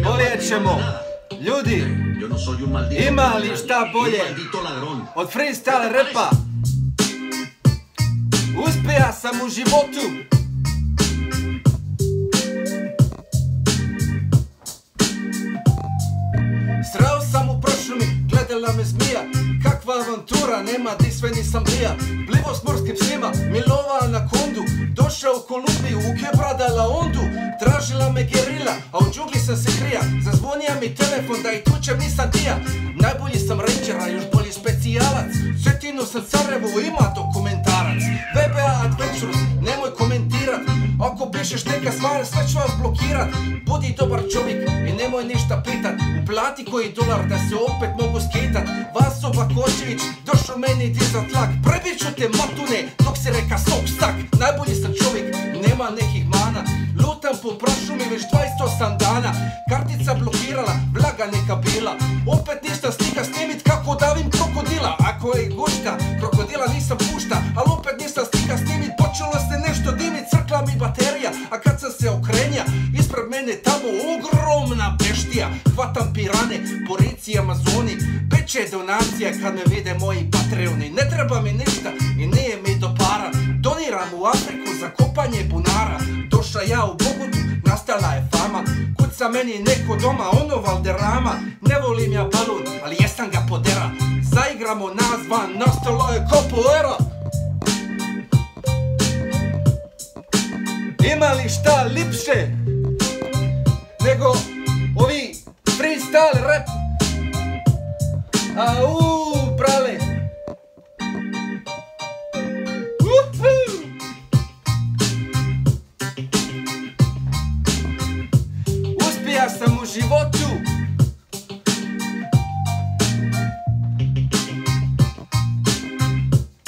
Bolje ćemo. Ljudi, ima li šta bolje od freestyle repa? Uspija sam u životu. Sreo sam u prošlumi, gledala me zmija. Kakva avantura, nema di sve nisam bija. Plivo s morskim psima, milova na kondu. Došao u Kolumbiju, u prodala ondu. Tražila me gerila, a u džungli sam se krija. Zazvonija mi telefon da i tučem nisam dija. Najbolji sam rangera, još bolji specijalac. Sjetinu sam Sarajevo, ima dokumentarac. VBA Adventures, nemoj komentirat. Ako pišeš neka stvar, sve ću vas blokirat. Budi dobar čovjek i nemoj ništa pitat. Uplati koji dolar da se opet mogu skitat. Vaso Bakočević, došao meni dizat tlak. Prebit ću te matune, dok si reka sok stak. Najbolji sam čovjek, nema nekih mana. Lutam po prašumi već 28 dana. Kartica blokirala, vlaga neka bila. Opet ništa slika snimit kako davim krokodila. Ako je gušta, krokodila nisam pušta. Al opet ništa slika snimit, počelo se nešto dimit. Crkla mi baterija, a kad sam se okrenja, ispred mene tamo ogromna beštija. Hvatam pirane, po rici Amazoni. Beće donacija kad me vide moji patreoni. Ne treba mi ništa i nije mi do para. Doniram u Afriku za kopanje bunara. Došla ja u Bogotu, nastala je fama. Kuca meni neko doma, ono Valderrama. Ne volim ja balun, ali jesam ga podera. Zaigramo nazvan, nastala je capoeira. Ima li šta lipše nego ovi freestyle rap? Au, brale. Uspija sam u životu.